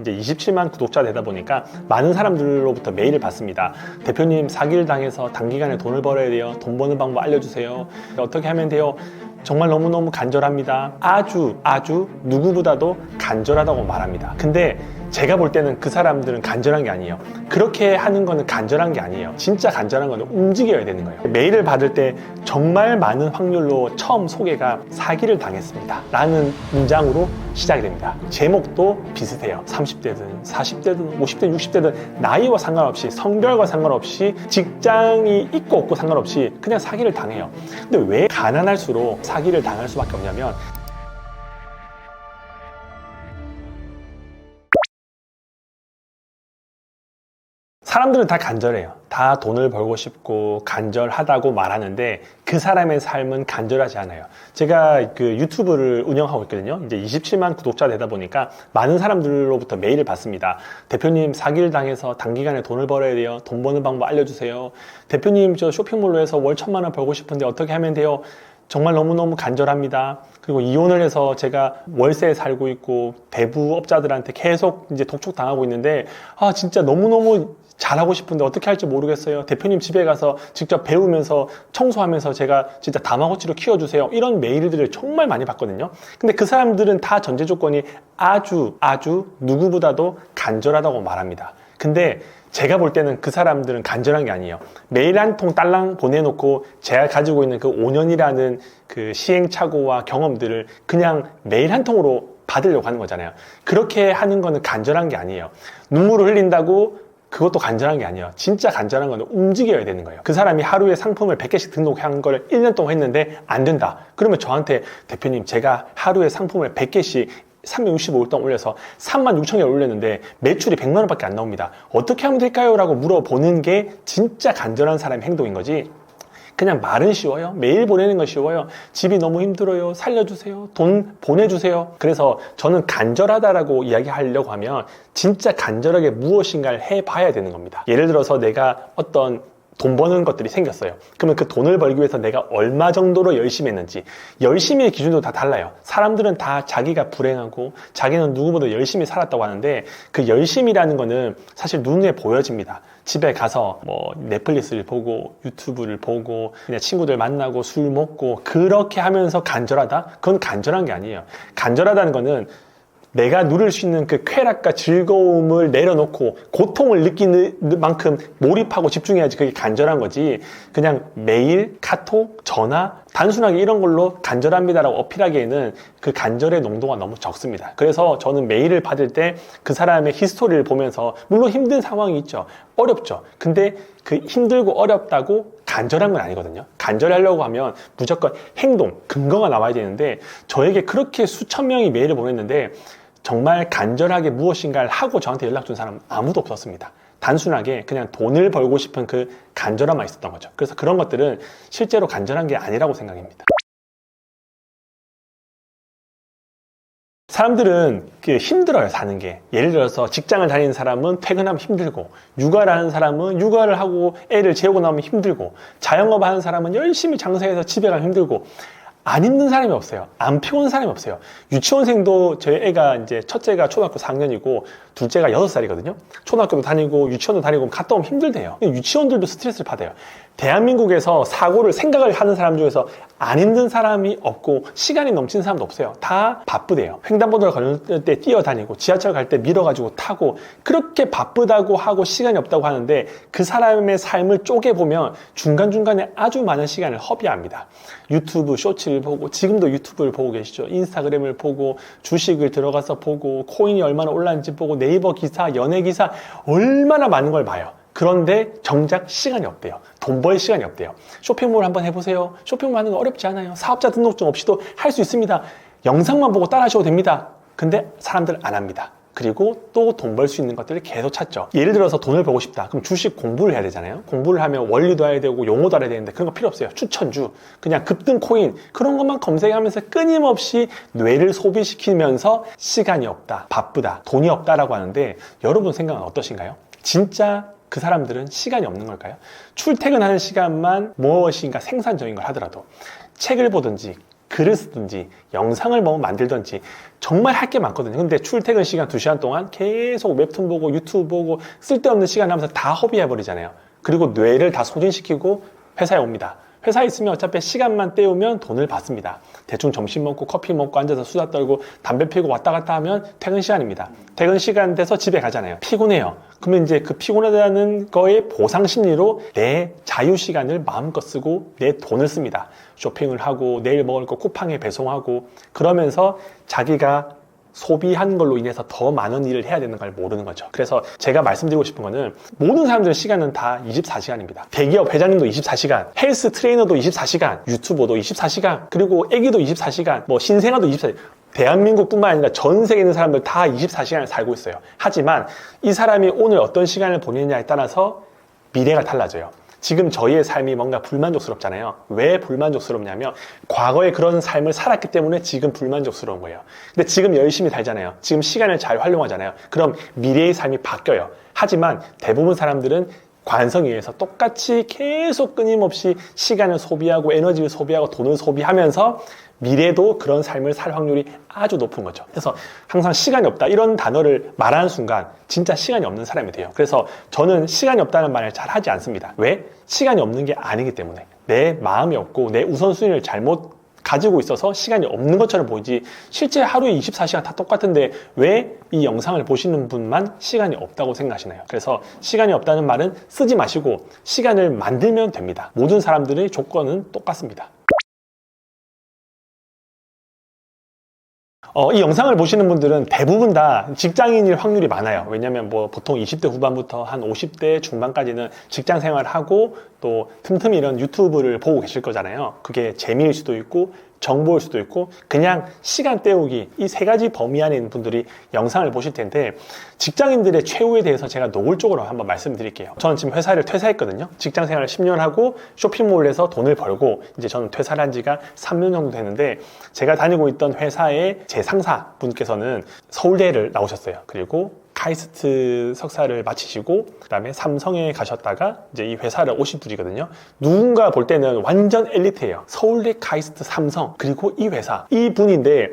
이제 27만 구독자 되다 보니까 많은 사람들로부터 메일을 받습니다. 대표님, 사기를 당해서 단기간에 돈을 벌어야 돼요. 돈 버는 방법 알려주세요. 어떻게 하면 돼요? 정말 너무너무 간절합니다. 아주 누구보다도 간절하다고 말합니다. 근데 제가 볼 때는 그 사람들은 간절한 게 아니에요. 그렇게 하는 거는 간절한 게 아니에요. 진짜 간절한 거는 움직여야 되는 거예요. 메일을 받을 때 정말 많은 확률로 처음 소개가 사기를 당했습니다 라는 문장으로 시작이 됩니다. 제목도 비슷해요. 30대든 40대든 50대든 60대든 나이와 상관없이, 성별과 상관없이, 직장이 있고 없고 상관없이 그냥 사기를 당해요. 근데 왜 가난할수록 사기를 당할 수밖에 없냐면, 사람들은 다 간절해요. 다 돈을 벌고 싶고 간절하다고 말하는데 그 사람의 삶은 간절하지 않아요. 제가 그 유튜브를 운영하고 있거든요. 이제 27만 구독자 되다 보니까 많은 사람들로부터 메일을 받습니다. 대표님, 사기를 당해서 단기간에 돈을 벌어야 돼요. 돈 버는 방법 알려주세요. 대표님, 저 쇼핑몰로 해서 월 1,000만 원 벌고 싶은데 어떻게 하면 돼요? 정말 너무너무 간절합니다. 그리고 이혼을 해서 제가 월세에 살고 있고 대부업자들한테 계속 이제 독촉당하고 있는데 진짜 너무너무 잘하고 싶은데 어떻게 할지 모르겠어요. 대표님 집에 가서 직접 배우면서 청소하면서 제가 진짜 다마고치로 키워주세요. 이런 메일들을 정말 많이 받거든요. 근데 그 사람들은 다 전제 조건이 아주 누구보다도 간절하다고 말합니다. 근데 제가 볼 때는 그 사람들은 간절한 게 아니에요. 메일 한 통 딸랑 보내놓고 제가 가지고 있는 그 5년이라는 그 시행착오와 경험들을 그냥 메일 한 통으로 받으려고 하는 거잖아요. 그렇게 하는 거는 간절한 게 아니에요. 눈물을 흘린다고 그것도 간절한 게 아니에요. 진짜 간절한 건 움직여야 되는 거예요. 그 사람이 하루에 상품을 100개씩 등록한 걸 1년 동안 했는데 안 된다. 그러면 저한테 대표님, 제가 하루에 상품을 100개씩 365일 동안 올려서 36,000개 올렸는데 매출이 100만 원밖에 안 나옵니다. 어떻게 하면 될까요? 라고 물어보는 게 진짜 간절한 사람의 행동인 거지. 그냥 말은 쉬워요. 메일 보내는 건 쉬워요. 집이 너무 힘들어요. 살려주세요. 돈 보내주세요. 그래서 저는 간절하다라고 이야기하려고 하면 진짜 간절하게 무엇인가를 해봐야 되는 겁니다. 예를 들어서 내가 어떤 돈 버는 것들이 생겼어요. 그러면 그 돈을 벌기 위해서 내가 얼마 정도로 열심히 했는지, 열심히의 기준도 다 달라요. 사람들은 다 자기가 불행하고 자기는 누구보다 열심히 살았다고 하는데 그 열심이라는 거는 사실 눈에 보여집니다. 집에 가서 뭐 넷플릭스를 보고 유튜브를 보고 그냥 친구들 만나고 술 먹고 그렇게 하면서 간절하다? 그건 간절한 게 아니에요. 간절하다는 거는 내가 누릴 수 있는 그 쾌락과 즐거움을 내려놓고 고통을 느끼는 만큼 몰입하고 집중해야지 그게 간절한 거지. 그냥 메일, 카톡, 전화 단순하게 이런 걸로 간절합니다라고 어필하기에는 그 간절의 농도가 너무 적습니다. 그래서 저는 메일을 받을 때 그 사람의 히스토리를 보면서 물론 힘든 상황이 있죠. 어렵죠. 근데 그 힘들고 어렵다고 간절한 건 아니거든요. 간절하려고 하면 무조건 행동, 근거가 나와야 되는데 저에게 그렇게 수천 명이 메일을 보냈는데 정말 간절하게 무엇인가를 하고 저한테 연락 준 사람은 아무도 없었습니다. 단순하게 그냥 돈을 벌고 싶은 그 간절함만 있었던 거죠. 그래서 그런 것들은 실제로 간절한 게 아니라고 생각합니다. 사람들은 힘들어요, 사는 게. 예를 들어서 직장을 다니는 사람은 퇴근하면 힘들고, 육아를 하는 사람은 육아를 하고 애를 재우고 나면 힘들고, 자영업 하는 사람은 열심히 장사해서 집에 가면 힘들고, 안 힘든 사람이 없어요. 안 피곤한 사람이 없어요. 유치원생도 저희 애가 이제 첫째가 초등학교 4학년이고 둘째가 6살이거든요. 초등학교도 다니고 유치원도 다니고 갔다 오면 힘들대요. 유치원들도 스트레스를 받아요. 대한민국에서 사고를 생각을 하는 사람 중에서 안 힘든 사람이 없고 시간이 넘치는 사람도 없어요. 다 바쁘대요. 횡단보도를 걸을 때 뛰어다니고 지하철 갈 때 밀어가지고 타고 그렇게 바쁘다고 하고 시간이 없다고 하는데 그 사람의 삶을 쪼개보면 중간중간에 아주 많은 시간을 허비합니다. 유튜브 쇼츠를 보고 지금도 유튜브를 보고 계시죠. 인스타그램을 보고 주식을 들어가서 보고 코인이 얼마나 올랐는지 보고 네이버 기사, 연예 기사 얼마나 많은 걸 봐요. 그런데 정작 시간이 없대요. 돈 벌 시간이 없대요. 쇼핑몰 한번 해보세요. 쇼핑몰 하는 거 어렵지 않아요. 사업자 등록증 없이도 할 수 있습니다. 영상만 보고 따라 하셔도 됩니다. 근데 사람들 안 합니다. 그리고 또 돈 벌 수 있는 것들을 계속 찾죠. 예를 들어서 돈을 벌고 싶다. 그럼 주식 공부를 해야 되잖아요. 공부를 하면 원리도 알아야 되고 용어도 알아야 되는데 그런 거 필요 없어요. 추천주, 그냥 급등 코인 그런 것만 검색하면서 끊임없이 뇌를 소비시키면서 시간이 없다, 바쁘다, 돈이 없다라고 하는데 여러분 생각은 어떠신가요? 진짜 그 사람들은 시간이 없는 걸까요? 출퇴근하는 시간만 무엇인가 생산적인 걸 하더라도 책을 보든지 글을 쓰든지 영상을 뭐 만들든지 정말 할 게 많거든요. 근데 출퇴근 시간 2시간 동안 계속 웹툰 보고 유튜브 보고 쓸데없는 시간 하면서 다 허비해버리잖아요. 그리고 뇌를 다 소진시키고 회사에 옵니다. 회사에 있으면 어차피 시간만 때우면 돈을 받습니다. 대충 점심 먹고 커피 먹고 앉아서 수다 떨고 담배 피우고 왔다 갔다 하면 퇴근 시간입니다. 퇴근 시간 돼서 집에 가잖아요. 피곤해요. 그러면 이제 그 피곤하다는 거에 보상 심리로 내 자유 시간을 마음껏 쓰고 내 돈을 씁니다. 쇼핑을 하고 내일 먹을 거 쿠팡에 배송하고 그러면서 자기가 소비한 걸로 인해서 더 많은 일을 해야 되는 걸 모르는 거죠. 그래서 제가 말씀드리고 싶은 거는 모든 사람들의 시간은 다 24시간입니다. 대기업 회장님도 24시간, 헬스 트레이너도 24시간, 유튜버도 24시간, 그리고 애기도 24시간, 뭐 신생아도 24시간. 대한민국뿐만 아니라 전 세계에 있는 사람들 다 24시간을 살고 있어요. 하지만 이 사람이 오늘 어떤 시간을 보내느냐에 따라서 미래가 달라져요. 지금 저희의 삶이 뭔가 불만족스럽잖아요. 왜 불만족스럽냐면 과거에 그런 삶을 살았기 때문에 지금 불만족스러운 거예요. 근데 지금 열심히 살잖아요. 지금 시간을 잘 활용하잖아요. 그럼 미래의 삶이 바뀌어요. 하지만 대부분 사람들은 관성에 의해서 똑같이 계속 끊임없이 시간을 소비하고 에너지를 소비하고 돈을 소비하면서 미래도 그런 삶을 살 확률이 아주 높은 거죠. 그래서 항상 시간이 없다 이런 단어를 말하는 순간 진짜 시간이 없는 사람이 돼요. 그래서 저는 시간이 없다는 말을 잘 하지 않습니다. 왜? 시간이 없는 게 아니기 때문에. 내 마음이 없고 내 우선순위를 잘못 가지고 있어서 시간이 없는 것처럼 보이지 실제 하루에 24시간 다 똑같은데 왜 이 영상을 보시는 분만 시간이 없다고 생각하시나요? 그래서 시간이 없다는 말은 쓰지 마시고 시간을 만들면 됩니다. 모든 사람들의 조건은 똑같습니다. 이 영상을 보시는 분들은 대부분 다 직장인일 확률이 많아요. 왜냐면 뭐 보통 20대 후반부터 한 50대 중반까지는 직장 생활을 하고 또 틈틈이 이런 유튜브를 보고 계실 거잖아요. 그게 재미일 수도 있고 정보일 수도 있고 그냥 시간 때우기 이 세 가지 범위 안에 있는 분들이 영상을 보실 텐데 직장인들의 최후에 대해서 제가 노골적으로 한번 말씀드릴게요. 저는 지금 회사를 퇴사했거든요. 직장 생활을 10년 하고 쇼핑몰에서 돈을 벌고 이제 저는 퇴사를 한 지가 3년 정도 되는데 제가 다니고 있던 회사의 제 상사 분께서는 서울대를 나오셨어요. 그리고 카이스트 석사를 마치시고 그다음에 삼성에 가셨다가 이제 이 회사를 오신 분이거든요. 누군가 볼 때는 완전 엘리트예요. 서울대, 카이스트, 삼성 그리고 이 회사 이 분인데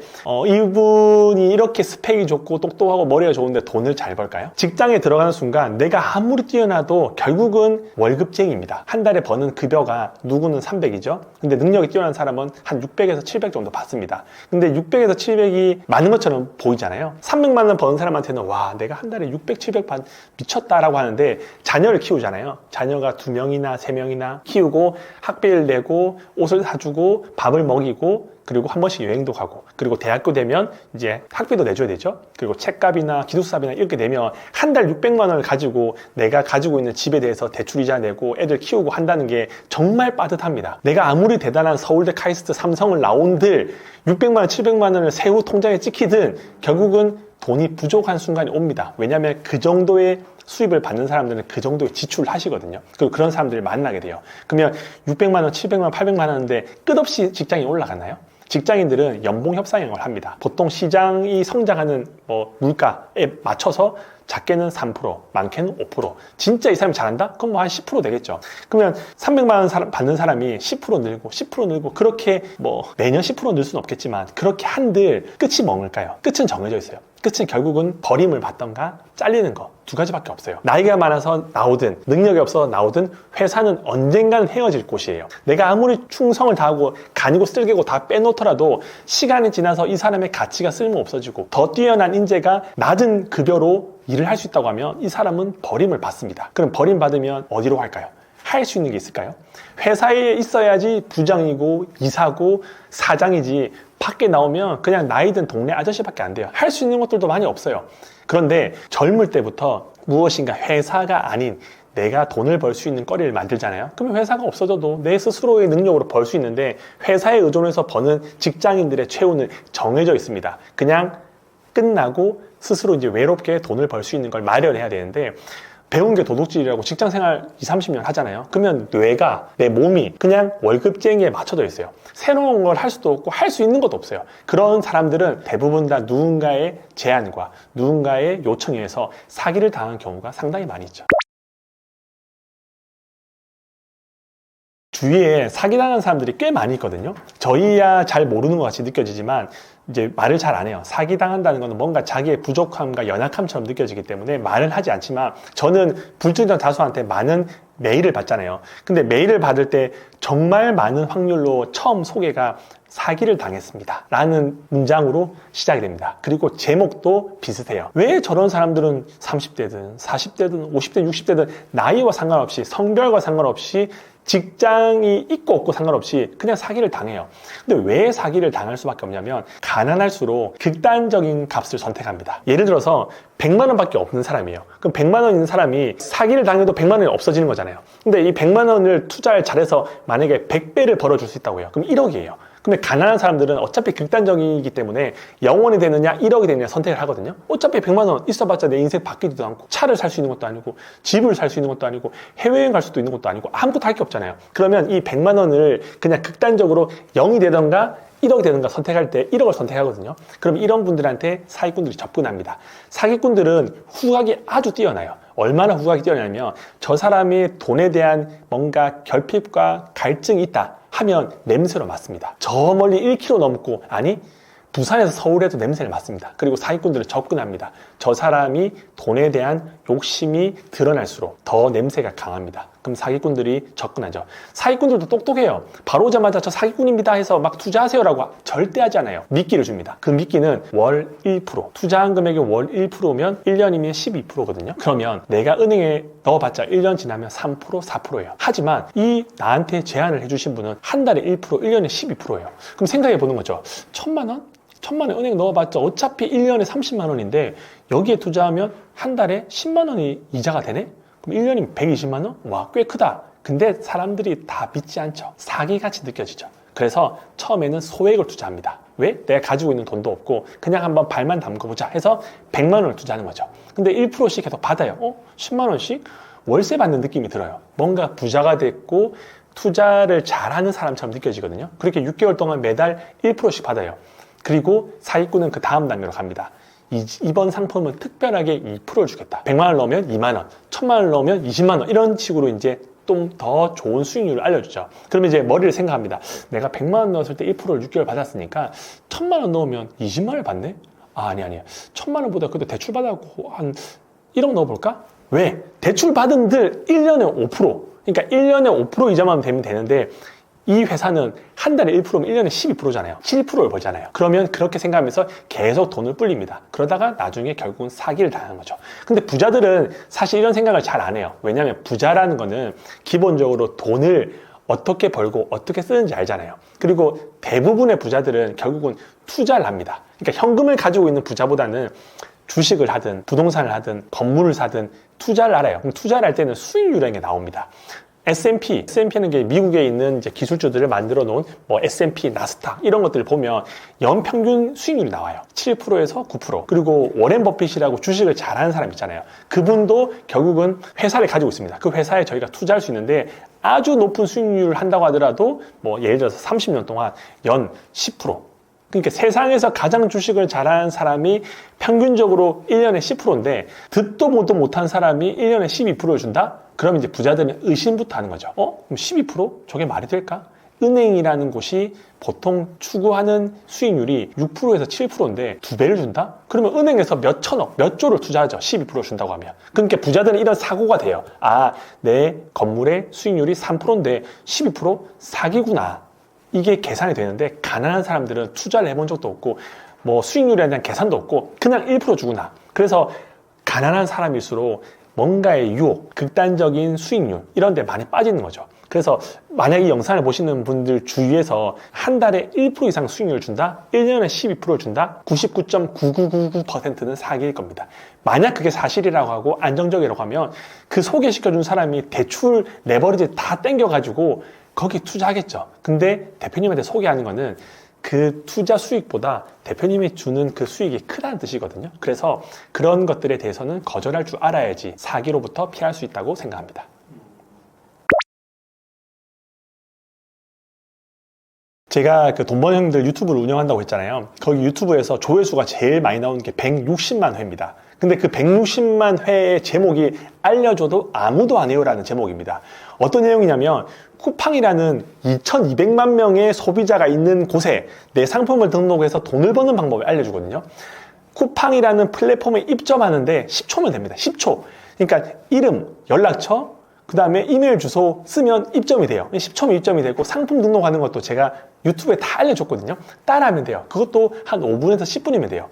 이분이 이렇게 스펙이 좋고 똑똑하고 머리가 좋은데 돈을 잘 벌까요? 직장에 들어가는 순간 내가 아무리 뛰어나도 결국은 월급쟁이입니다. 한 달에 버는 급여가 누구는 300이죠. 근데 능력이 뛰어난 사람은 한 600에서 700 정도 받습니다. 근데 600에서 700이 많은 것처럼 보이잖아요. 300만 원 버는 사람한테는 와 내가 한 달에 600, 700 미쳤다라고 하는데 자녀를 키우잖아요. 자녀가 2명이나 3명이나 키우고 학비를 내고 옷을 사주고 밥을 먹이고 그리고 한 번씩 여행도 가고 그리고 대학교 되면 이제 학비도 내줘야 되죠. 그리고 책값이나 기숙사비나 이렇게 내면 한 달 600만 원을 가지고 내가 가지고 있는 집에 대해서 대출이자 내고 애들 키우고 한다는 게 정말 빠듯합니다. 내가 아무리 대단한 서울대, 카이스트, 삼성을 나온들 600만 원, 700만 원을 세후 통장에 찍히든 결국은 돈이 부족한 순간이 옵니다. 왜냐하면 그 정도의 수입을 받는 사람들은 그 정도의 지출을 하시거든요. 그리고 그런 사람들을 만나게 돼요. 그러면 600만 원, 700만 원, 800만 원인데 끝없이 직장이 올라가나요? 직장인들은 연봉 협상형을 합니다. 보통 시장이 성장하는 물가에 맞춰서 작게는 3%, 많게는 5%. 진짜 이 사람이 잘한다? 그럼 뭐 한 10% 되겠죠. 그러면 300만 원 받는 사람이 10% 늘고 10% 늘고 그렇게 뭐 매년 10% 늘 수는 없겠지만 그렇게 한들 끝이 뭘까요? 끝은 정해져 있어요. 끝은 결국은 버림을 받던가 잘리는 거 두 가지밖에 없어요. 나이가 많아서 나오든 능력이 없어서 나오든 회사는 언젠가는 헤어질 곳이에요. 내가 아무리 충성을 다하고 간이고 쓸개고 다 빼놓더라도 시간이 지나서 이 사람의 가치가 쓸모 없어지고 더 뛰어난 인재가 낮은 급여로 일을 할 수 있다고 하면 이 사람은 버림을 받습니다. 그럼 버림받으면 어디로 갈까요? 할 수 있는 게 있을까요? 회사에 있어야지 부장이고 이사고 사장이지 밖에 나오면 그냥 나이 든 동네 아저씨밖에 안 돼요. 할 수 있는 것들도 많이 없어요. 그런데 젊을 때부터 무엇인가 회사가 아닌 내가 돈을 벌 수 있는 거리를 만들잖아요. 그러면 회사가 없어져도 내 스스로의 능력으로 벌 수 있는데 회사에 의존해서 버는 직장인들의 최후는 정해져 있습니다. 그냥 끝나고 스스로 이제 외롭게 돈을 벌 수 있는 걸 마련해야 되는데 배운 게 도둑질이라고 직장 생활 20, 30년 하잖아요. 그러면 뇌가, 내 몸이 그냥 월급쟁이에 맞춰져 있어요. 새로운 걸 할 수도 없고 할 수 있는 것도 없어요. 그런 사람들은 대부분 다 누군가의 제안과 누군가의 요청에 의해서 사기를 당한 경우가 상당히 많이 있죠. 주위에 사기당한 사람들이 꽤 많이 있거든요. 저희야 잘 모르는 것 같이 느껴지지만 이제 말을 잘 안 해요. 사기당한다는 것은 뭔가 자기의 부족함과 연약함처럼 느껴지기 때문에 말은 하지 않지만, 저는 불특정 다수한테 많은 메일을 받잖아요. 근데 메일을 받을 때 정말 많은 확률로 처음 소개가 사기를 당했습니다 라는 문장으로 시작이 됩니다. 그리고 제목도 비슷해요. 왜 저런 사람들은 30대든 40대든 50대 60대든 나이와 상관없이, 성별과 상관없이, 직장이 있고 없고 상관없이 그냥 사기를 당해요. 근데 왜 사기를 당할 수밖에 없냐면, 가난할수록 극단적인 값을 선택합니다. 예를 들어서 100만 원밖에 없는 사람이에요. 그럼 100만 원 있는 사람이 사기를 당해도 100만 원이 없어지는 거잖아요. 근데 이 100만 원을 투자를 잘해서 만약에 100배를 벌어줄 수 있다고 해요. 그럼 1억이에요. 근데 가난한 사람들은 어차피 극단적이기 때문에 0원이 되느냐 1억이 되느냐 선택을 하거든요. 어차피 100만 원 있어봤자 내 인생 바뀌지도 않고, 차를 살 수 있는 것도 아니고, 집을 살 수 있는 것도 아니고, 해외여행 갈 수도 있는 것도 아니고, 아무것도 할 게 없잖아요. 그러면 이 100만 원을 그냥 극단적으로 0이 되던가 1억이 되는가 선택할 때 1억을 선택하거든요. 그럼 이런 분들한테 사기꾼들이 접근합니다. 사기꾼들은 후각이 아주 뛰어나요. 얼마나 후각이 뛰어나냐면, 저 사람이 돈에 대한 뭔가 결핍과 갈증이 있다 하면 냄새로 맡습니다. 저 멀리 1km 넘고, 아니 부산에서 서울에도 냄새를 맡습니다. 그리고 사기꾼들은 접근합니다. 저 사람이 돈에 대한 욕심이 드러날수록 더 냄새가 강합니다. 그럼 사기꾼들이 접근하죠. 사기꾼들도 똑똑해요. 바로 오자마자 저 사기꾼입니다 해서 막 투자하세요라고 절대 하지 않아요. 미끼를 줍니다. 그 미끼는 월 1%, 투자한 금액이 월 1%면 1년이면 12%거든요. 그러면 내가 은행에 넣어봤자 1년 지나면 3%, 4%예요. 하지만 이 나한테 제안을 해주신 분은 한 달에 1%, 1년에 12%예요. 그럼 생각해 보는 거죠. 1,000만 원? 1,000만 원 은행 넣어봤자 어차피 1년에 30만 원인데 여기에 투자하면 한 달에 10만 원이 이자가 되네? 그럼 1년이면 120만 원? 와, 꽤 크다. 근데 사람들이 다 믿지 않죠. 사기같이 느껴지죠. 그래서 처음에는 소액을 투자합니다. 왜? 내가 가지고 있는 돈도 없고 그냥 한번 발만 담궈보자 해서 100만 원을 투자하는 거죠. 근데 1%씩 계속 받아요. 10만 원씩? 월세 받는 느낌이 들어요. 뭔가 부자가 됐고 투자를 잘하는 사람처럼 느껴지거든요. 그렇게 6개월 동안 매달 1%씩 받아요. 그리고 사기꾼은 그 다음 단계로 갑니다. 이번 상품은 특별하게 2%를 주겠다. 100만 원 넣으면 2만 원, 1000만 원 넣으면 20만 원, 이런 식으로 이제 좀 더 좋은 수익률을 알려주죠. 그러면 이제 머리를 생각합니다. 내가 100만 원 넣었을 때 1%를 6개월 받았으니까 1000만 원 넣으면 20만 원을 받네? 아니야. 1000만 원보다 그래도 대출 받았고 한 1억 넣어볼까? 왜? 대출 받은들 1년에 5%. 그러니까 1년에 5% 이자만 되면 되는데, 이 회사는 한 달에 1%면 1년에 12%잖아요. 7%를 벌잖아요. 그러면 그렇게 생각하면서 계속 돈을 불립니다. 그러다가 나중에 결국은 사기를 당하는 거죠. 근데 부자들은 사실 이런 생각을 잘 안 해요. 왜냐하면 부자라는 거는 기본적으로 돈을 어떻게 벌고 어떻게 쓰는지 알잖아요. 그리고 대부분의 부자들은 결국은 투자를 합니다. 그러니까 현금을 가지고 있는 부자보다는 주식을 하든 부동산을 하든 건물을 사든 투자를 알아요. 그럼 투자를 할 때는 수익률이라는 게 나옵니다. S&P는 게 미국에 있는 이제 기술주들을 만들어 놓은 뭐 S&P, 나스닥 이런 것들을 보면 연평균 수익률이 나와요. 7%에서 9%. 그리고 워렌 버핏이라고 주식을 잘하는 사람 있잖아요. 그분도 결국은 회사를 가지고 있습니다. 그 회사에 저희가 투자할 수 있는데 아주 높은 수익률을 한다고 하더라도 뭐 예를 들어서 30년 동안 연 10%. 그러니까 세상에서 가장 주식을 잘하는 사람이 평균적으로 1년에 10%인데 듣도 보도 못한 사람이 1년에 12%를 준다? 그럼 이제 부자들은 의심부터 하는 거죠. 그럼 12%? 저게 말이 될까? 은행이라는 곳이 보통 추구하는 수익률이 6%에서 7%인데 2배를 준다? 그러면 은행에서 몇 천억, 몇 조를 투자하죠. 12% 준다고 하면. 그러니까 부자들은 이런 사고가 돼요. 아, 내 건물의 수익률이 3%인데 12% 사기구나. 이게 계산이 되는데, 가난한 사람들은 투자를 해본 적도 없고 뭐 수익률에 대한 계산도 없고 그냥 1% 주구나. 그래서 가난한 사람일수록 뭔가의 유혹, 극단적인 수익률 이런 데 많이 빠지는 거죠. 그래서 만약 이 영상을 보시는 분들 주위에서 한 달에 1% 이상 수익률을 준다? 1년에 12%를 준다? 99.9999%는 사기일 겁니다. 만약 그게 사실이라고 하고 안정적이라고 하면 그 소개시켜준 사람이 대출 레버리지 다 땡겨가지고 거기 투자하겠죠. 근데 대표님한테 소개하는 거는 그 투자 수익보다 대표님이 주는 그 수익이 크다는 뜻이거든요. 그래서 그런 것들에 대해서는 거절할 줄 알아야지 사기로부터 피할 수 있다고 생각합니다. 제가 그 돈 버는 형들 유튜브를 운영한다고 했잖아요. 거기 유튜브에서 조회수가 제일 많이 나오는 게 160만 회입니다. 근데 그 160만 회의 제목이 알려줘도 아무도 안 해요라는 제목입니다. 어떤 내용이냐면 쿠팡이라는 2200만 명의 소비자가 있는 곳에 내 상품을 등록해서 돈을 버는 방법을 알려주거든요. 쿠팡이라는 플랫폼에 입점하는데 10초면 됩니다. 10초. 그러니까 이름, 연락처, 그 다음에 이메일 주소 쓰면 입점이 돼요. 10초면 입점이 되고 상품 등록하는 것도 제가 유튜브에 다 알려줬거든요. 따라하면 돼요. 그것도 한 5분에서 10분이면 돼요.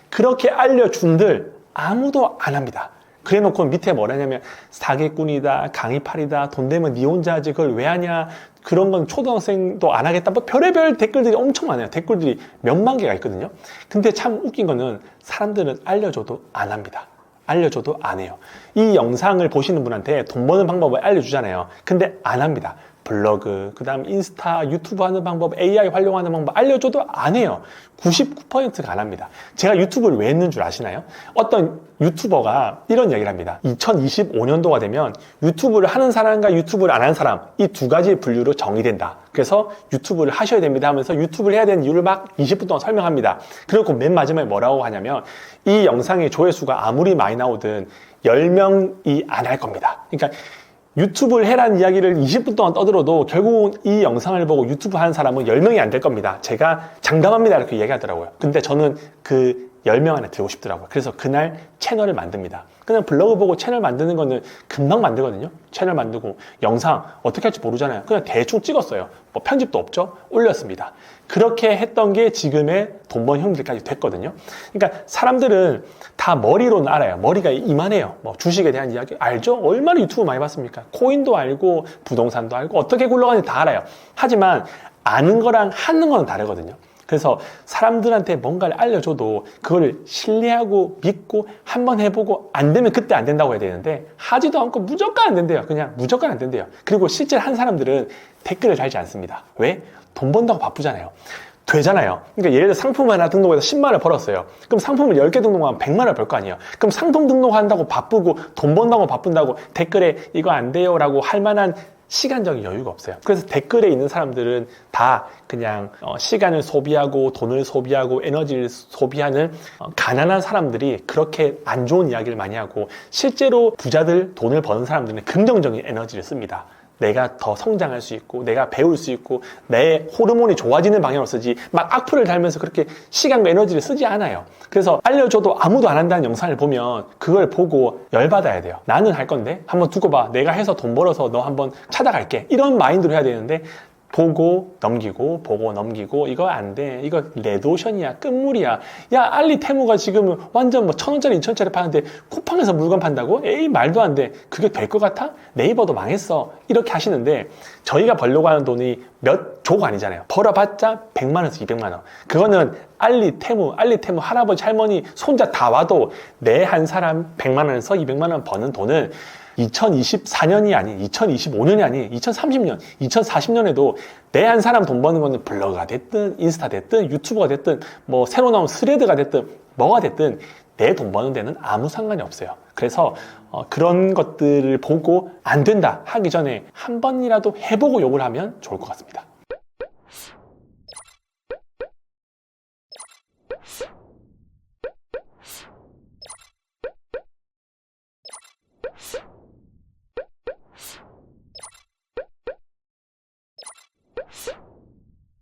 그렇게 알려준들 아무도 안 합니다. 그래 놓고 밑에 뭐라냐면 사기꾼이다, 강의팔이다, 돈 되면 니 혼자 하지 그걸 왜 하냐, 그런 건 초등학생도 안 하겠다, 뭐 별의별 댓글들이 엄청 많아요. 댓글들이 몇만 개가 있거든요. 근데 참 웃긴 거는 사람들은 알려줘도 안 합니다. 알려줘도 안 해요. 이 영상을 보시는 분한테 돈 버는 방법을 알려주잖아요. 근데 안 합니다. 블로그, 그 다음 인스타, 유튜브 하는 방법, AI 활용하는 방법 알려줘도 안 해요. 99%가 안 합니다. 제가 유튜브를 왜 했는 줄 아시나요? 어떤 유튜버가 이런 얘기를 합니다. 2025년도가 되면 유튜브를 하는 사람과 유튜브를 안 하는 사람, 이 두 가지 분류로 정의된다. 그래서 유튜브를 하셔야 됩니다 하면서 유튜브를 해야 되는 이유를 막 20분 동안 설명합니다. 그리고 맨 마지막에 뭐라고 하냐면 이 영상의 조회수가 아무리 많이 나오든 10명이 안 할 겁니다. 그러니까 유튜브를 해라는 이야기를 20분 동안 떠들어도 결국은 이 영상을 보고 유튜브 하는 사람은 10명이 안 될 겁니다. 제가 장담합니다 이렇게 얘기하더라고요. 근데 저는 그 10명 안에 들고 싶더라고요. 그래서 그날 채널을 만듭니다. 그냥 블로그 보고 채널 만드는 거는 금방 만들거든요. 채널 만들고 영상 어떻게 할지 모르잖아요. 그냥 대충 찍었어요. 뭐 편집도 없죠. 올렸습니다. 그렇게 했던 게 지금의 돈 번 형들까지 됐거든요. 그러니까 사람들은 다 머리로는 알아요. 머리가 이만해요. 뭐 주식에 대한 이야기 알죠? 얼마나 유튜브 많이 봤습니까? 코인도 알고 부동산도 알고 어떻게 굴러가는지 다 알아요. 하지만 아는 거랑 하는 거는 다르거든요. 그래서 사람들한테 뭔가를 알려줘도 그걸 신뢰하고 믿고 한번 해보고 안 되면 그때 안 된다고 해야 되는데 하지도 않고 무조건 안 된대요. 그냥 무조건 안 된대요. 그리고 실제 한 사람들은 댓글을 달지 않습니다. 왜? 돈 번다고 바쁘잖아요. 되잖아요. 그러니까 예를 들어 상품 하나 등록해서 10만 원을 벌었어요. 그럼 상품을 10개 등록하면 100만 원을 벌 거 아니에요. 그럼 상품 등록한다고 바쁘고 돈 번다고 바쁜다고 댓글에 이거 안 돼요 라고 할 만한 시간적인 여유가 없어요. 그래서 댓글에 있는 사람들은 다 그냥 시간을 소비하고 돈을 소비하고 에너지를 소비하는 가난한 사람들이 그렇게 안 좋은 이야기를 많이 하고 실제로 부자들 돈을 버는 사람들은 긍정적인 에너지를 씁니다. 내가 더 성장할 수 있고 내가 배울 수 있고 내 호르몬이 좋아지는 방향으로 쓰지 막 악플을 달면서 그렇게 시간과 에너지를 쓰지 않아요. 그래서 알려줘도 아무도 안 한다는 영상을 보면 그걸 보고 열받아야 돼요. 나는 할 건데 한번 두고 봐. 내가 해서 돈 벌어서 너 한번 찾아갈게. 이런 마인드로 해야 되는데 보고 넘기고 보고 넘기고 이거 안 돼. 이거 레드오션이야. 끝물이야. 야 알리테무가 지금 완전 뭐 1,000원짜리 2,000원짜리 파는데 쿠팡에서 물건 판다고? 에이 말도 안 돼. 그게 될 것 같아? 네이버도 망했어. 이렇게 하시는데 저희가 벌려고 하는 돈이 몇 조가 아니잖아요. 벌어봤자 100만 원에서 200만 원. 그거는 알리테무 할아버지 할머니 손자 다 와도 내 한 사람 100만 원에서 200만 원 버는 돈은 2024년이 아닌 2025년이 아닌 2030년, 2040년에도 내 한 사람 돈 버는 거는 블로그가 됐든 인스타 됐든 유튜브가 됐든 뭐 새로 나온 스레드가 됐든 뭐가 됐든 내 돈 버는 데는 아무 상관이 없어요. 그래서 그런 것들을 보고 안 된다 하기 전에 한 번이라도 해보고 욕을 하면 좋을 것 같습니다.